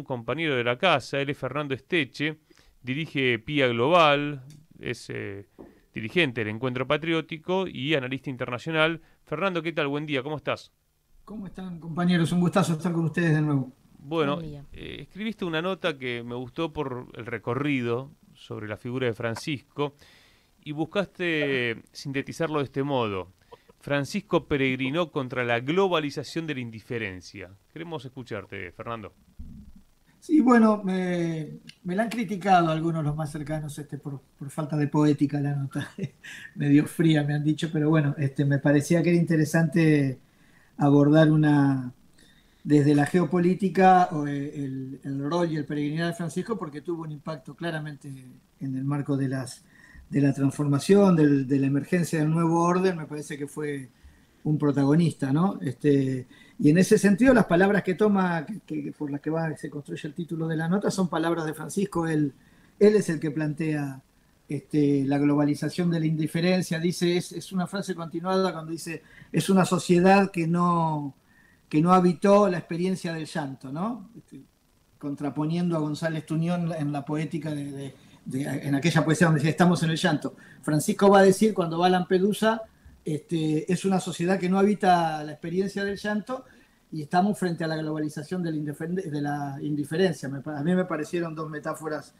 un compañero de la casa, él es Fernando Esteche, dirige PIA Global, es dirigente del Encuentro Patriótico y analista internacional. Fernando, ¿qué tal? Buen día, ¿cómo estás? ¿Cómo están, compañeros? Un gustazo estar con ustedes de nuevo. Bueno, Buen día. escribiste una nota que me gustó por el recorrido sobre la figura de Francisco y buscaste sintetizarlo de este modo. Francisco peregrinó contra la globalización de la indiferencia. Queremos escucharte, Fernando. Sí, bueno, me la han criticado algunos los más cercanos por falta de poética la nota. Medio fría me han dicho, pero bueno, me parecía que era interesante abordar desde la geopolítica el rol y el peregrinar de Francisco porque tuvo un impacto claramente en el marco de la transformación, de la emergencia del nuevo orden. Me parece que fue un protagonista, ¿no? Y en ese sentido, las palabras que toma, por las que se construye el título de la nota, son palabras de Francisco. Él es el que plantea la globalización de la indiferencia. Dice, es una frase continuada cuando dice, es una sociedad que no habitó la experiencia del llanto, ¿no? Contraponiendo a González Tuñón en la poética en aquella poesía donde decía, estamos en el llanto. Francisco va a decir, cuando va a Lampedusa, es una sociedad que no habita la experiencia del llanto y estamos frente a la globalización de la indiferencia. A mí me parecieron dos metáforas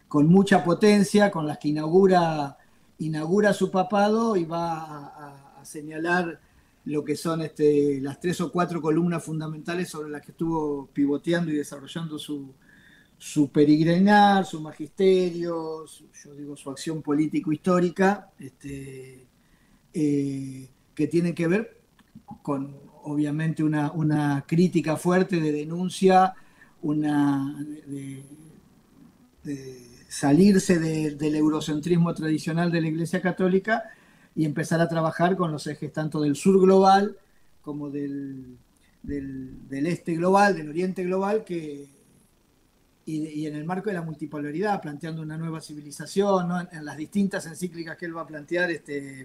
con mucha potencia, con las que inaugura su papado y va a señalar lo que son las tres o cuatro columnas fundamentales sobre las que estuvo pivoteando y desarrollando su peregrinar, su magisterio, yo digo su acción político-histórica, que tiene que ver con obviamente una crítica fuerte de denuncia, una de salirse del eurocentrismo tradicional de la Iglesia Católica y empezar a trabajar con los ejes tanto del sur global como del este global, del oriente global, y en el marco de la multipolaridad, planteando una nueva civilización, ¿no? En las distintas encíclicas que él va a plantear,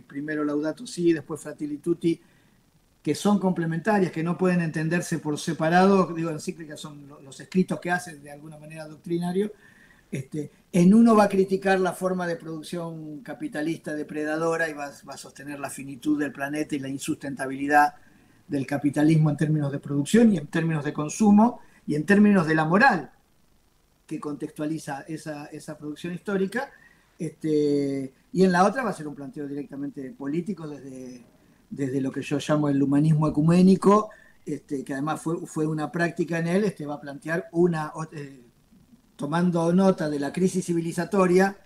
primero Laudato Si, después Fratelli Tutti, que son complementarias, que no pueden entenderse por separado. Digo, encíclicas son los escritos que hacen de alguna manera doctrinario. En uno va a criticar la forma de producción capitalista depredadora y va a sostener la finitud del planeta y la insustentabilidad del capitalismo en términos de producción y en términos de consumo y en términos de la moral que contextualiza esa producción histórica. Y en la otra va a ser un planteo directamente político desde lo que yo llamo el humanismo ecuménico, que además fue una práctica en él. Va a plantear tomando nota de la crisis civilizatoria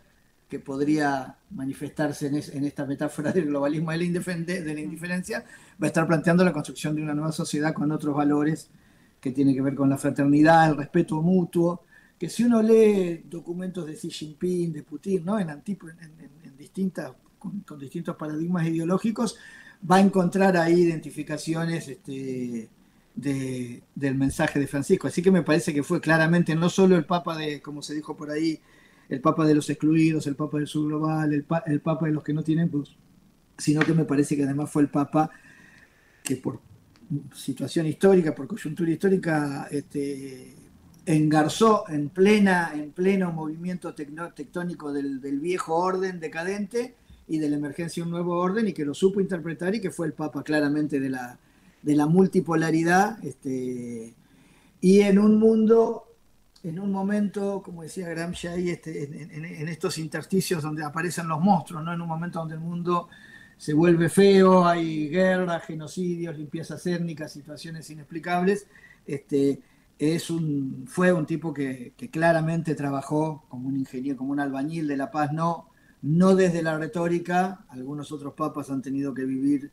que podría manifestarse en esta metáfora del globalismo de la indiferencia, va a estar planteando la construcción de una nueva sociedad con otros valores que tiene que ver con la fraternidad, el respeto mutuo, que si uno lee documentos de Xi Jinping, de Putin, ¿no? En distintas, con distintos paradigmas ideológicos, va a encontrar ahí identificaciones del mensaje de Francisco. Así que me parece que fue claramente no solo el Papa como se dijo por ahí, el Papa de los excluidos, el Papa del sur global, el Papa de los que no tienen voz, sino que me parece que además fue el Papa que por situación histórica, por coyuntura histórica, engarzó en pleno movimiento tectónico del viejo orden decadente y de la emergencia de un nuevo orden, y que lo supo interpretar, y que fue el Papa claramente de la multipolaridad, y en un mundo, en un momento, como decía Gramsci ahí, en estos intersticios donde aparecen los monstruos, ¿no? En un momento donde el mundo se vuelve feo, hay guerras, genocidios, limpiezas étnicas, situaciones inexplicables. Fue un tipo que claramente trabajó como un ingeniero, como un albañil de la paz, no desde la retórica. Algunos otros papas han tenido que vivir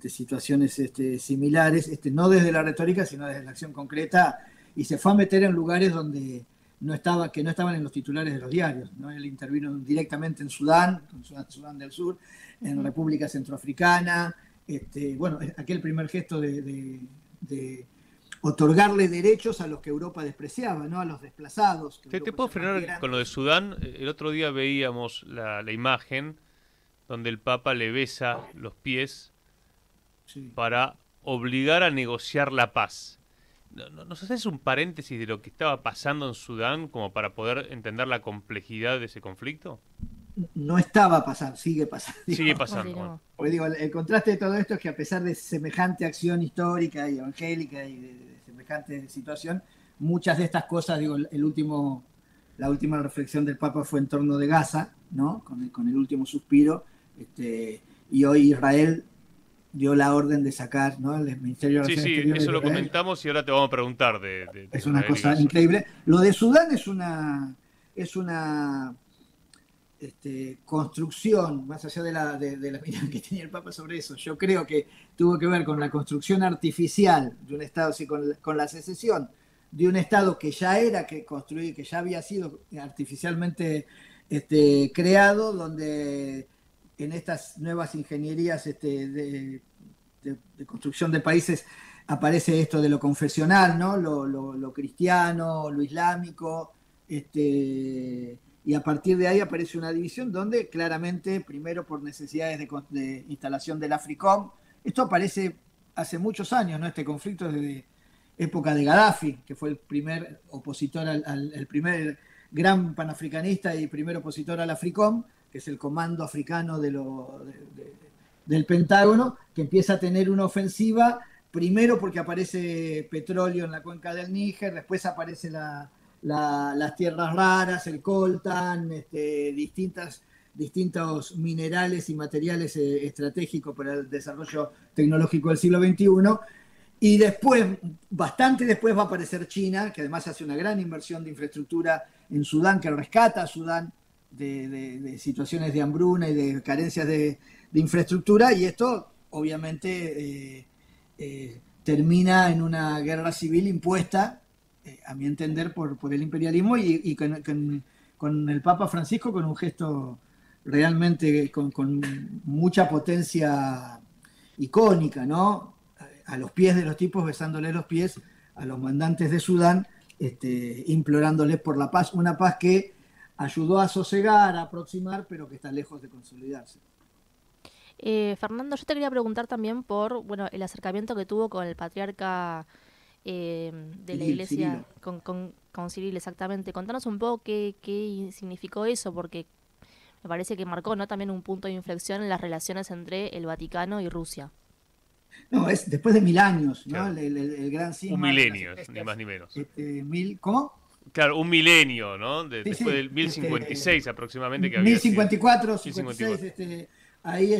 situaciones similares, no desde la retórica, sino desde la acción concreta, y se fue a meter en lugares donde que no estaban en los titulares de los diarios, ¿no? Él intervino directamente en Sudán del Sur, en República Centroafricana, bueno, aquel primer gesto de otorgarle derechos a los que Europa despreciaba, ¿no? A los desplazados, que ¿Te Europa puedo llama frenar con lo de migrantes. Sudán? El otro día veíamos la imagen donde el Papa le besa los pies Sí, para obligar a negociar la paz. ¿Nos haces un paréntesis de lo que estaba pasando en Sudán como para poder entender la complejidad de ese conflicto? No estaba pasando, sigue pasando. Sigue Digo. pasando. Bueno. Porque digo, el contraste de todo esto es que a pesar de semejante acción histórica y evangélica y de semejante situación, muchas de estas cosas, digo, la última reflexión del Papa fue en torno de Gaza, ¿no? Con el último suspiro, y hoy Israel dio la orden de sacar, ¿no? El Ministerio de Sí, Relaciones sí, Exteriores eso de lo Israel. comentamos y ahora te vamos a preguntar de Es una Israel y cosa Gaza. increíble. Lo de Sudán es una construcción, más allá de la mirada que tenía el Papa sobre eso, yo creo que tuvo que ver con la construcción artificial de un Estado, sí, con la secesión de un Estado que ya era que construir, que ya había sido artificialmente creado, donde en estas nuevas ingenierías de construcción de países aparece esto de lo confesional, ¿no? Lo cristiano, lo islámico, y a partir de ahí aparece una división donde claramente, primero por necesidades de instalación del AFRICOM, esto aparece hace muchos años, ¿no? Este conflicto desde época de Gaddafi, que fue el primer opositor el primer gran panafricanista y primer opositor al AFRICOM, que es el comando africano del Pentágono, que empieza a tener una ofensiva, primero porque aparece petróleo en la cuenca del Níger, después aparece las tierras raras, el coltan, distintos minerales y materiales estratégicos para el desarrollo tecnológico del siglo XXI. Y después, bastante después, va a aparecer China, que además hace una gran inversión de infraestructura en Sudán, que rescata a Sudán de situaciones de hambruna y de carencias de infraestructura, y esto obviamente termina en una guerra civil impuesta, a mi entender, por el imperialismo y con el Papa Francisco con un gesto realmente con mucha potencia icónica, ¿no? A los pies de los tipos, besándole los pies a los mandantes de Sudán, implorándoles por la paz, una paz que ayudó a sosegar, a aproximar, pero que está lejos de consolidarse. Fernando, yo te quería preguntar también por, bueno, el acercamiento que tuvo con el patriarca de la iglesia, con Cirilo, exactamente. Contanos un poco qué significó eso, porque me parece que marcó, ¿no?, también un punto de inflexión en las relaciones entre el Vaticano y Rusia. No, es después de 1000 años, ¿no? Claro. El gran cisma. Un milenio, ni más ni menos. ¿Cómo? Claro, un milenio, ¿no? Sí, después sí, del 1056 aproximadamente que había 1054, sido. 56, ahí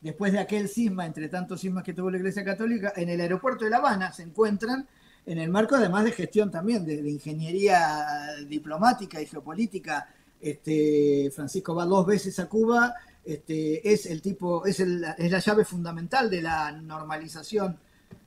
después de aquel cisma, entre tantos cismas que tuvo la Iglesia Católica, en el aeropuerto de La Habana se encuentran en el marco además de gestión también, de ingeniería diplomática y geopolítica. Francisco va 2 veces a Cuba, es la llave fundamental de la normalización,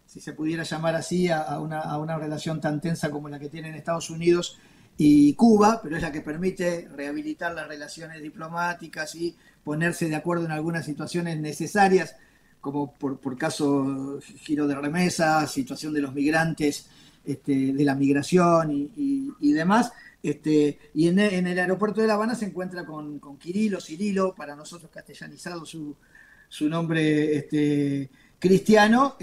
si se pudiera llamar así, a una relación tan tensa como la que tienen Estados Unidos y Cuba, pero es la que permite rehabilitar las relaciones diplomáticas y ponerse de acuerdo en algunas situaciones necesarias, como por caso giro de remesas, situación de los migrantes, de la migración y demás. Y en el aeropuerto de La Habana se encuentra con Cirilo, para nosotros castellanizado su nombre cristiano,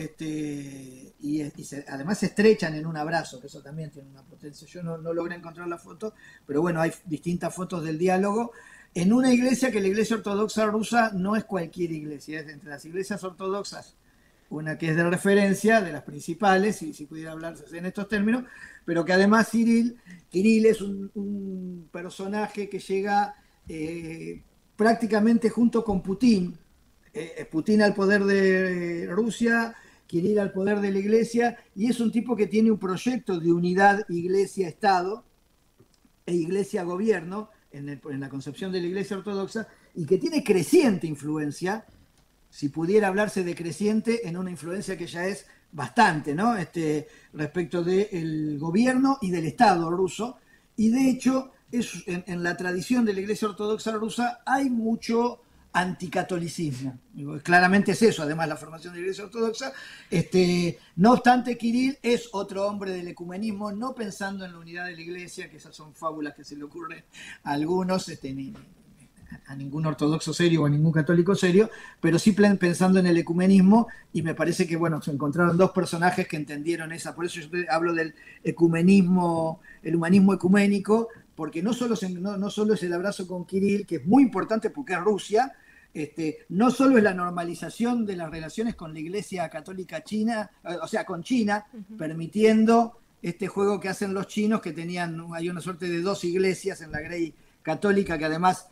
además se estrechan en un abrazo, que eso también tiene una potencia. Yo no logré encontrar la foto, pero bueno, hay distintas fotos del diálogo en una iglesia que la Iglesia Ortodoxa rusa no es cualquier iglesia, es entre las iglesias ortodoxas una que es de referencia, de las principales, si pudiera hablarse en estos términos, pero que además Kirill es un personaje que llega prácticamente junto con Putin, Putin al poder de Rusia, Kirill al poder de la Iglesia, y es un tipo que tiene un proyecto de unidad Iglesia-Estado e Iglesia-Gobierno en la concepción de la Iglesia Ortodoxa, y que tiene creciente influencia, si pudiera hablarse de creciente, en una influencia que ya es bastante, ¿no? Respecto del gobierno y del Estado ruso, y de hecho en la tradición de la Iglesia Ortodoxa rusa hay mucho anticatolicismo. Claramente es eso, además la formación de la Iglesia Ortodoxa. No obstante, Kirill es otro hombre del ecumenismo, no pensando en la unidad de la Iglesia, que esas son fábulas que se le ocurren a algunos, a ningún ortodoxo serio o a ningún católico serio, pero sí pensando en el ecumenismo, y me parece que, bueno, se encontraron dos personajes que entendieron esa, por eso yo hablo del ecumenismo, el humanismo ecuménico, porque no solo, no solo es el abrazo con Kirill, que es muy importante porque es Rusia, no solo es la normalización de las relaciones con la Iglesia Católica China, o sea, con China, permitiendo este juego que hacen los chinos, que hay una suerte de dos iglesias en la Grey católica, que además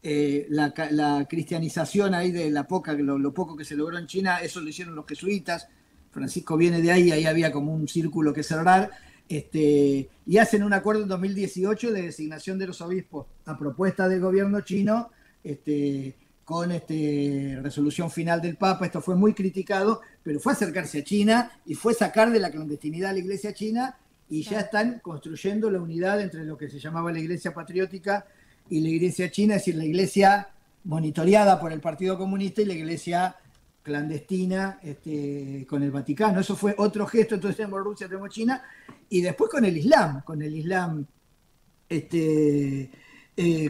la cristianización ahí de lo poco que se logró en China, eso lo hicieron los jesuitas. Francisco viene de ahí había como un círculo que cerrar, y hacen un acuerdo en 2018 de designación de los obispos a propuesta del gobierno chino, con resolución final del Papa. Esto fue muy criticado, pero fue acercarse a China y fue sacar de la clandestinidad a la Iglesia china, y ya están construyendo la unidad entre lo que se llamaba la Iglesia patriótica y la Iglesia china, es decir, la Iglesia monitoreada por el Partido Comunista y la Iglesia clandestina con el Vaticano. Eso fue otro gesto. Entonces tenemos Rusia, tenemos China, y después con el Islam,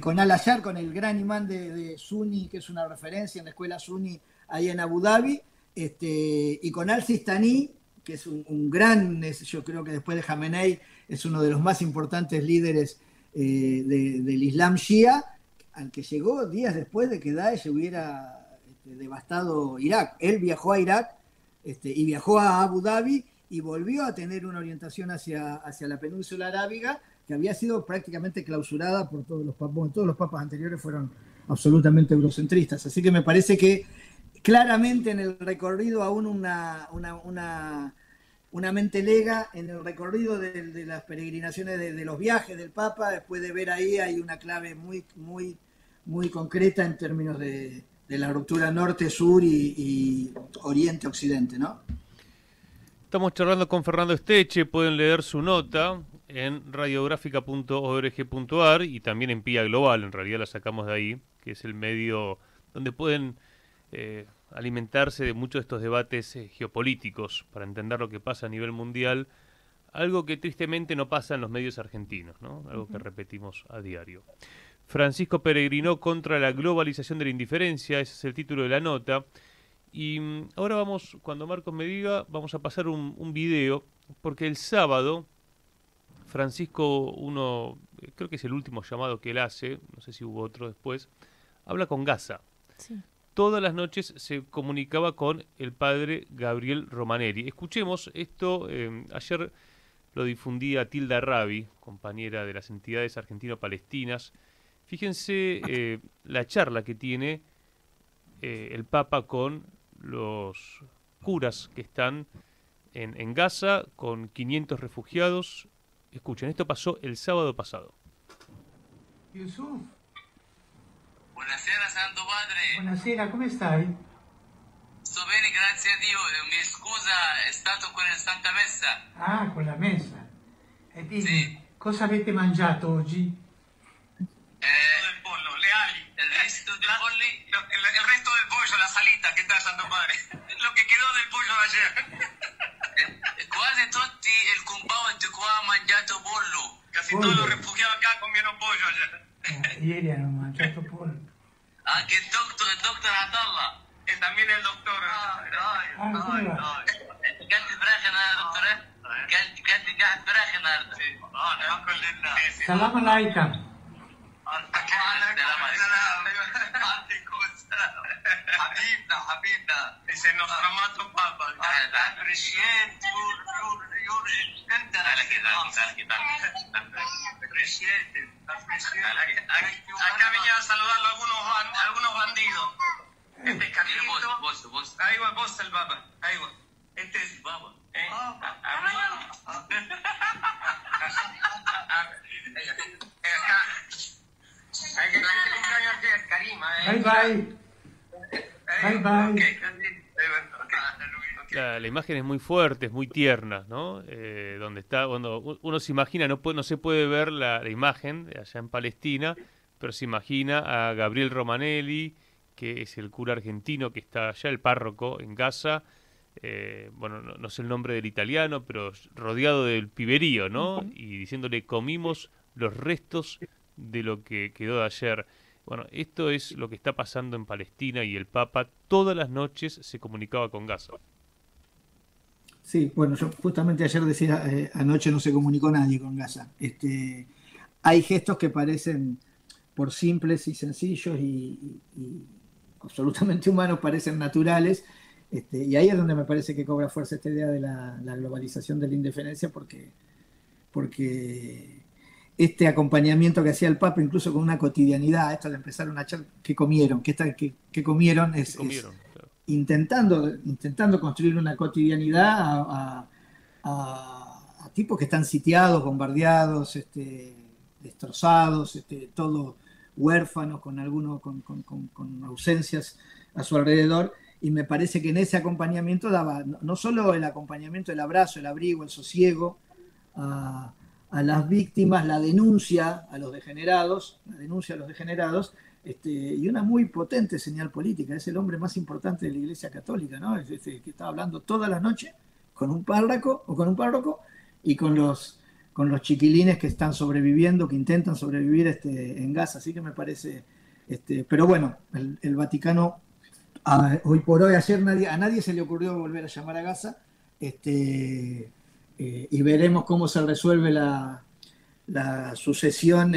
con Al-Azhar, con el gran imán de Sunni, que es una referencia en la escuela Sunni ahí en Abu Dhabi, y con Al-Sistani, que es un gran, yo creo que después de Jamenei es uno de los más importantes líderes del Islam Shia, al que llegó días después de que Daesh hubiera devastado Irak. Él viajó a Irak y viajó a Abu Dhabi y volvió a tener una orientación hacia la península arábiga, que había sido prácticamente clausurada por todos los papas. Bueno, todos los papas anteriores fueron absolutamente eurocentristas. Así que me parece que claramente en el recorrido aún una mente lega, en el recorrido de las peregrinaciones de los viajes del Papa, puede ver ahí, hay una clave muy, muy, muy concreta en términos de la ruptura norte-sur y oriente-occidente, ¿no? Estamos charlando con Fernando Esteche, pueden leer su nota en radiográfica.org.ar y también en Pía Global, en realidad la sacamos de ahí, que es el medio donde pueden alimentarse de muchos de estos debates geopolíticos para entender lo que pasa a nivel mundial, algo que tristemente no pasa en los medios argentinos, ¿no? Algo que repetimos a diario. Francisco peregrinó contra la globalización de la indiferencia, ese es el título de la nota. Y ahora vamos, cuando Marcos me diga, vamos a pasar un video, porque el sábado Francisco, creo que es el último llamado que él hace, no sé si hubo otro después, habla con Gaza. Sí. Todas las noches se comunicaba con el padre Gabriel Romanelli. Escuchemos esto, ayer lo difundía Tilda Rabi, compañera de las entidades argentino-palestinas. Fíjense la charla que tiene el Papa con los curas que están en Gaza, con 500 refugiados. Escuchen, esto pasó el sábado pasado. Yusuf. Buonasera Santo Padre. Buonasera, come stai? Sto bene, grazie a Dio. Mi scusa, è stato con la Santa Messa. Ah, con la messa. E dimmi, sì. Cosa avete mangiato oggi? El pollo, le ali. El resto del pollo, el resto del pollo, la salita, che tal Santo Padre? Lo che quedò del pollo de ayer. Quasi tutti il compound qua ha mangiato pollo. Casi pollo. Todos los refugiados acá comieron pollo ayer. Ieri hanno mangiato pollo. Anche il doctor Atallah. E también el doctor. come va? كلت فراخ النهارده دكتور كلت قاعد فراخ النهارده الحمد لله Salam alaikum. حبيبنا ese nostro amato papa appreciate your acá venía a saludarlo algunos bandidos. Este es Carlito. Vos. Ahí va, vos el Baba. Ahí va. Este es Baba. Hay que cumpleaños ayer, Karima. Bye bye. Bye bye. La imagen es muy fuerte, es muy tierna, ¿no? Donde está, cuando uno se imagina, no se puede ver la imagen allá en Palestina, pero se imagina a Gabriel Romanelli, que es el cura argentino que está allá, el párroco en Gaza, bueno, no sé el nombre del italiano, pero rodeado del piberío, ¿no? Y diciéndole, comimos los restos de lo que quedó de ayer. Bueno, esto es lo que está pasando en Palestina y el Papa todas las noches se comunicaba con Gaza. Sí, bueno, yo justamente ayer decía, anoche no se comunicó nadie con Gaza. Hay gestos que parecen, por simples y sencillos y absolutamente humanos, parecen naturales. Y ahí es donde me parece que cobra fuerza esta idea de la globalización de la indiferencia, porque este acompañamiento que hacía el Papa, incluso con una cotidianidad, esto de empezar una charla, ¿qué comieron? ¿Qué comieron? ¿Qué comieron? Claro. Intentando construir una cotidianidad a tipos que están sitiados, bombardeados, destrozados, todo huérfanos, con algunos con ausencias a su alrededor. Y me parece que en ese acompañamiento daba no solo el acompañamiento, el abrazo, el abrigo, el sosiego a las víctimas, la denuncia a los degenerados, y una muy potente señal política. Es el hombre más importante de la Iglesia Católica, ¿no? Es que está hablando toda la noche con un párroco y con los chiquilines que están sobreviviendo, que intentan sobrevivir en Gaza. Así que me parece, pero bueno, el Vaticano, hoy por hoy, ayer a nadie se le ocurrió volver a llamar a Gaza, y veremos cómo se resuelve la sucesión,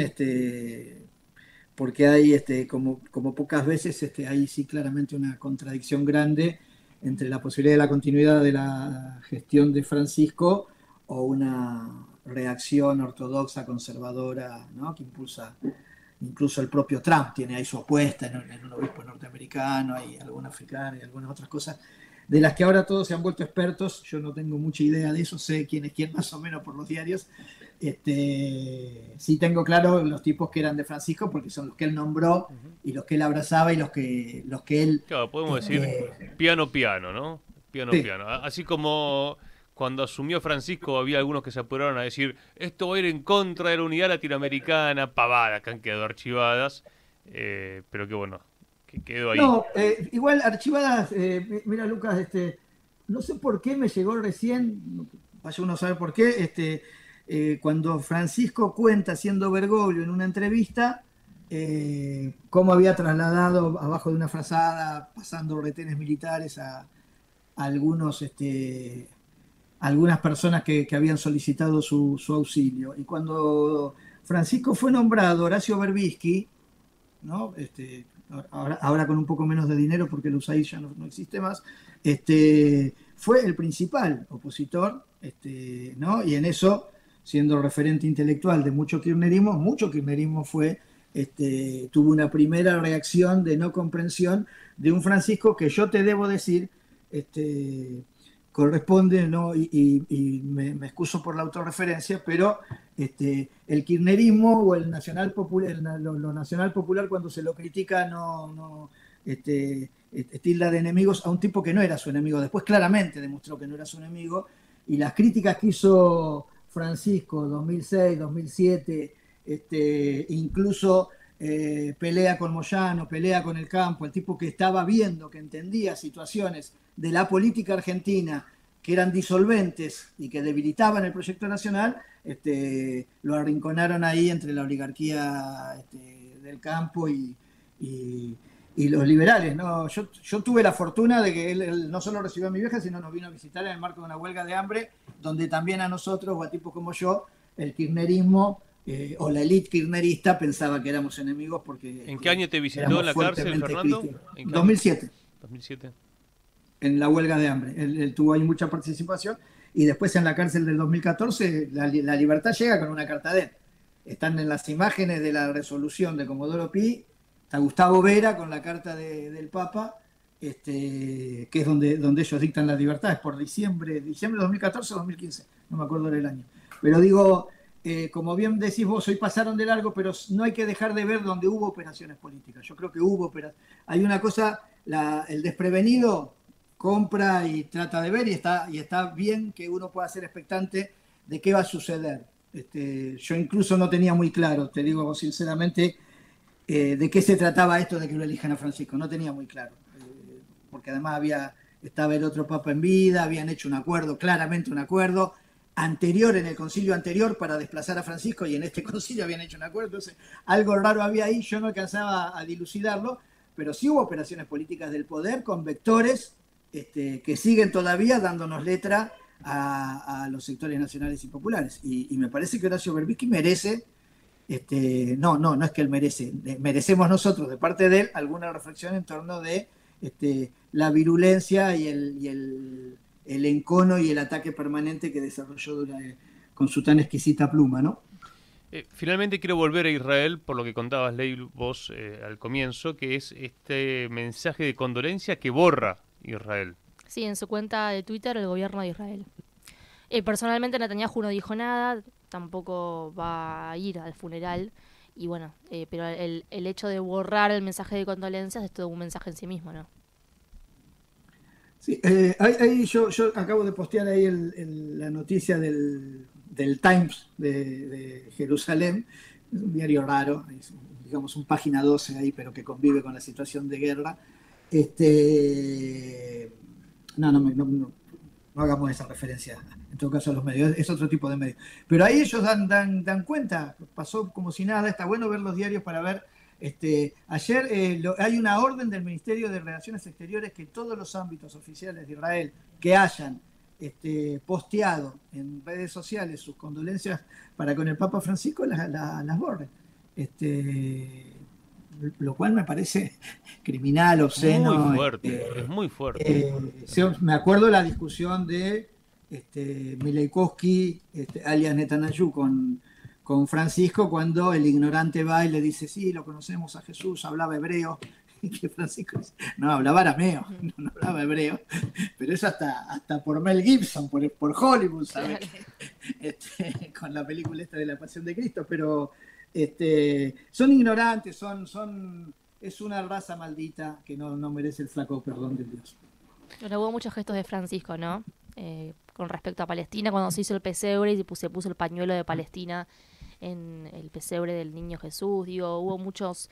porque hay, como pocas veces, hay sí claramente una contradicción grande entre la posibilidad de la continuidad de la gestión de Francisco o una reacción ortodoxa, conservadora, ¿no? Que impulsa. Incluso el propio Trump tiene ahí su apuesta en un obispo norteamericano, hay algún africano y algunas otras cosas, de las que ahora todos se han vuelto expertos. Yo no tengo mucha idea de eso, sé quién es quién más o menos por los diarios. Sí tengo claro los tipos que eran de Francisco, porque son los que él nombró y los que él abrazaba y los que él... Claro, podemos decir piano, ¿no? Piano. Así como cuando asumió Francisco había algunos que se apuraron a decir esto va a ir en contra de la unidad latinoamericana, pavadas que han quedado archivadas, pero que bueno, que quedó ahí. No, igual archivadas, mira Lucas, no sé por qué me llegó recién, vaya uno a saber por qué, cuando Francisco cuenta, siendo Bergoglio en una entrevista, cómo había trasladado abajo de una frazada, pasando retenes militares a algunos... algunas personas que habían solicitado su auxilio. Y cuando Francisco fue nombrado Horacio Berbisky, ¿no? Ahora con un poco menos de dinero porque el USAID ya no existe más, fue el principal opositor, ¿no? Y en eso, siendo referente intelectual de mucho kirchnerismo tuvo una primera reacción de no comprensión de un Francisco que yo te debo decir, corresponde, ¿no? Y me excuso por la autorreferencia, pero el kirchnerismo o el nacional popular, lo nacional popular, cuando se lo critica, no tilda de enemigos a un tipo que no era su enemigo. Después claramente demostró que no era su enemigo, y las críticas que hizo Francisco 2006, 2007, incluso pelea con Moyano, pelea con el campo, el tipo que estaba viendo, que entendía situaciones de la política argentina que eran disolventes y que debilitaban el proyecto nacional, lo arrinconaron ahí entre la oligarquía del campo y los liberales, ¿no? Yo tuve la fortuna de que él no solo recibió a mi vieja, sino nos vino a visitar en el marco de una huelga de hambre, donde también a nosotros, o a tipos como yo, el kirchnerismo o la élite kirchnerista pensaba que éramos enemigos porque... ¿En qué año te visitó en la cárcel, Fernando? ¿En 2007. 2007. En la huelga de hambre. Él tuvo ahí mucha participación, y después en la cárcel del 2014 la libertad llega con una carta de él. Están en las imágenes de la resolución de Comodoro Pi, está Gustavo Vera con la carta del Papa, que es donde ellos dictan las libertades, por diciembre de 2014 o 2015, no me acuerdo del año. Pero digo, como bien decís vos, hoy pasaron de largo, pero no hay que dejar de ver donde hubo operaciones políticas. Yo creo que hubo operaciones. Hay una cosa, el desprevenido compra y trata de ver, y está bien que uno pueda ser expectante de qué va a suceder. Yo incluso no tenía muy claro, te digo sinceramente, de qué se trataba esto de que lo elijan a Francisco. No tenía muy claro, porque además estaba el otro papa en vida, habían hecho un acuerdo, claramente un acuerdo. anterior, en el concilio anterior, para desplazar a Francisco, y en este concilio habían hecho un acuerdo, entonces algo raro había ahí, yo no alcanzaba a dilucidarlo, pero sí hubo operaciones políticas del poder con vectores que siguen todavía dándonos letra a los sectores nacionales y populares. Y me parece que Horacio Berbisky merece, no es que él merece, merecemos nosotros de parte de él alguna reflexión en torno de la virulencia y el encono y el ataque permanente que desarrolló con su tan exquisita pluma, ¿no? Finalmente quiero volver a Israel, por lo que contabas, Ley, vos al comienzo, que es este mensaje de condolencia que borra Israel. Sí, en su cuenta de Twitter, el gobierno de Israel. Personalmente Netanyahu no dijo nada, tampoco va a ir al funeral, y bueno, pero el hecho de borrar el mensaje de condolencias es todo un mensaje en sí mismo, ¿no? Sí, ahí yo acabo de postear ahí la noticia del Times de Jerusalén. Es un diario raro, es, digamos un página 12 ahí, pero que convive con la situación de guerra. No hagamos esa referencia, en todo caso a los medios, es otro tipo de medios. Pero ahí ellos dan cuenta, pasó como si nada, está bueno ver los diarios para ver. Ayer hay una orden del Ministerio de Relaciones Exteriores que todos los ámbitos oficiales de Israel que hayan posteado en redes sociales sus condolencias para con el Papa Francisco las borren. Lo cual me parece criminal, obsceno. Muy fuerte, es muy fuerte. Me acuerdo de la discusión de Mileikowski, alias Netanyahu, con Francisco, cuando el ignorante va y le dice, sí, lo conocemos a Jesús, hablaba hebreo, y que Francisco no, hablaba arameo, no hablaba hebreo, pero eso hasta por Mel Gibson, por Hollywood, ¿sabes? Con la película esta de la Pasión de Cristo, pero son ignorantes, es una raza maldita que no merece el flaco perdón de Dios. Bueno, hubo muchos gestos de Francisco, ¿no? Con respecto a Palestina, cuando se hizo el pesebre y se puso el pañuelo de Palestina en el pesebre del niño Jesús, digo, hubo muchos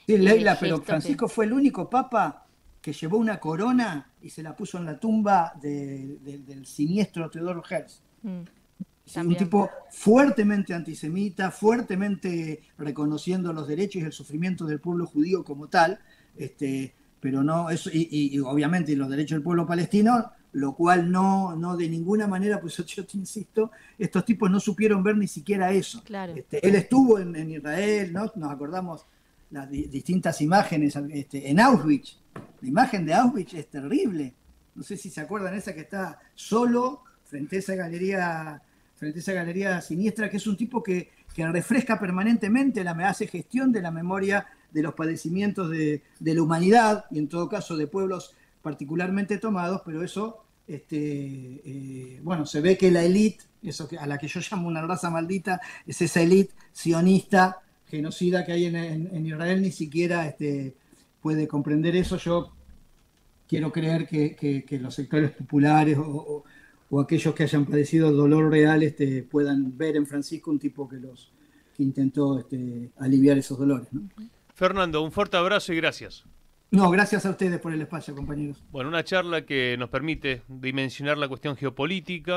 sí, Leila, pero Francisco fue el único papa que llevó una corona y se la puso en la tumba del siniestro Teodoro Herz. Un tipo fuertemente antisemita, fuertemente reconociendo los derechos y el sufrimiento del pueblo judío como tal, pero no eso, y obviamente los derechos del pueblo palestino, lo cual no de ninguna manera, pues yo te insisto, estos tipos no supieron ver ni siquiera eso. Claro. Él estuvo en Israel, ¿no? Nos acordamos las distintas imágenes en Auschwitz. La imagen de Auschwitz es terrible. No sé si se acuerdan esa que está solo frente a esa galería siniestra, que es un tipo que refresca permanentemente, hace gestión de la memoria de los padecimientos de la humanidad, y en todo caso de pueblos particularmente tomados, pero eso, se ve que la élite, a la que yo llamo una raza maldita, es esa élite sionista, genocida que hay en Israel, ni siquiera puede comprender eso. Yo quiero creer que los sectores populares o aquellos que hayan padecido dolor real puedan ver en Francisco un tipo que intentó aliviar esos dolores, ¿no? Fernando, un fuerte abrazo y gracias. No, gracias a ustedes por el espacio, compañeros. Bueno, una charla que nos permite dimensionar la cuestión geopolítica.